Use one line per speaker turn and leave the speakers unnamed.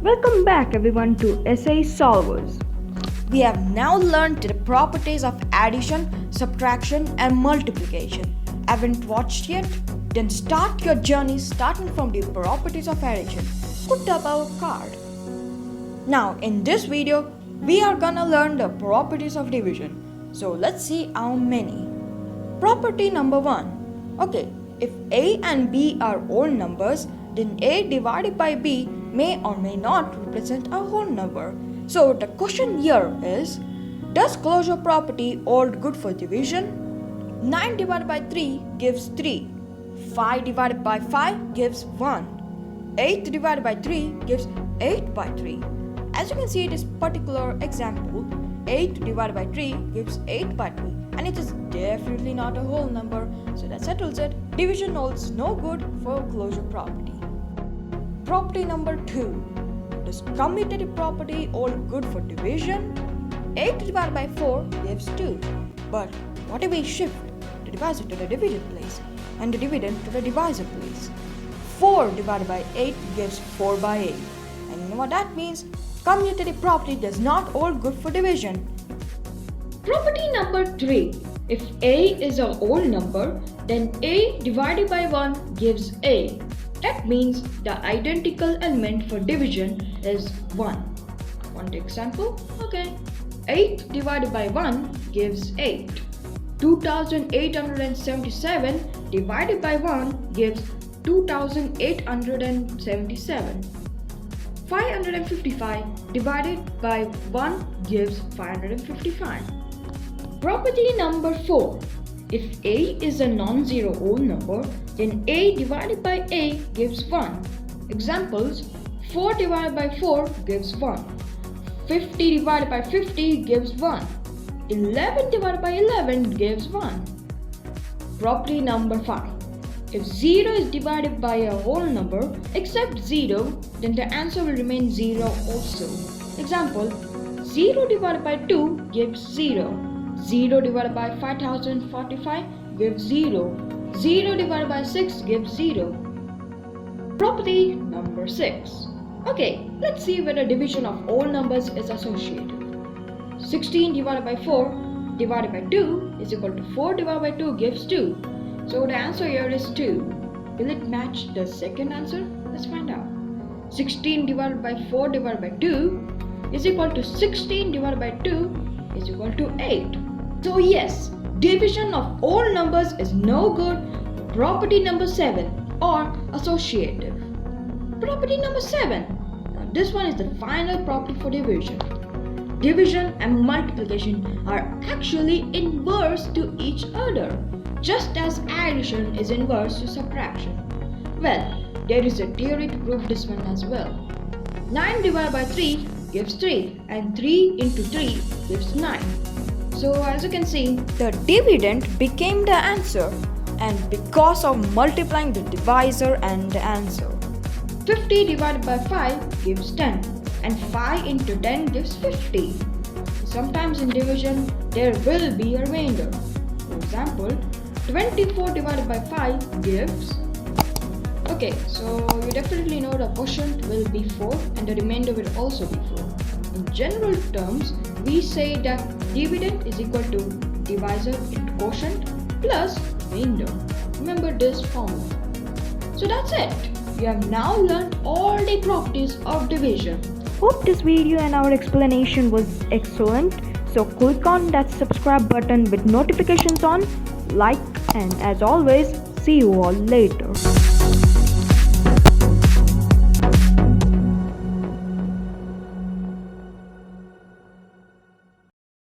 Welcome back everyone to Essay Solvers.
We have now learned the properties of addition, subtraction and multiplication. Haven't watched yet? Then start your journey starting from the properties of addition. Put up our card. Now in this video, we are gonna learn the properties of division. So let's see how many. Property number 1. Okay, if A and B are whole numbers, then A divided by B may or may not represent a whole number. So the question here is, does closure property hold good for division? 9 divided by 3 gives 3. 5 divided by 5 gives 1. 8 divided by 3 gives 8 by 3. As you can see in this particular example, 8 divided by 3 gives 8 by 3, and it is definitely not a whole number, so that settles it. Division holds no good for closure property. Property number 2. Does commutative property hold good for division? 8 divided by 4 gives 2. But what if we shift the divisor to the divided place and the dividend to the divisor place? 4 divided by 8 gives 4 by 8. And you know what that means? Commutative property does not hold good for division.
Property number 3. If A is a whole number, then A divided by 1 gives A. That means the identical element for division is 1. Want example? Okay. 8 divided by 1 gives 8. 2877 divided by 1 gives 2877. 555 divided by 1 gives 555. Property number 4. If A is a non-zero whole number, then A divided by A gives 1. Examples: 4 divided by 4 gives 1. 50 divided by 50 gives 1. 11 divided by 11 gives 1. Property number 5. If 0 is divided by a whole number except 0, then the answer will remain 0 also. Example: 0 divided by 2 gives 0. 0 divided by 5045 gives 0. 0 divided by 6 gives 0. Property number 6. Okay, let's see whether division of whole numbers is associative. 16 divided by 4 divided by 2 is equal to 4 divided by 2 gives 2. So the answer here is 2. Will it match the second answer? Let's find out. 16 divided by 4 divided by 2 is equal to 16 divided by 2 is equal to 8. So yes, division of whole numbers is no good. Property number 7, or associative. Property number 7. Now this one is the final property for division. Division and multiplication are actually inverse to each other, just as addition is inverse to subtraction. Well, there is a theory to prove this one as well. 9 divided by 3 gives 3, and 3 into 3 gives 9. So as you can see,
The dividend became the answer, and because of multiplying the divisor and the answer.
50 divided by 5 gives 10, and 5 into 10 gives 50. Sometimes in division, there will be a remainder. For example, 24 divided by 5 gives... Okay, so you definitely know the quotient will be 4 and the remainder will also be 4. In general terms, we say that dividend is equal to divisor into quotient plus remainder. Remember this formula. So that's it. You have now learned all the properties of division.
Hope this video and our explanation was excellent. So click on that subscribe button with notifications on, like, and as always, see you all later.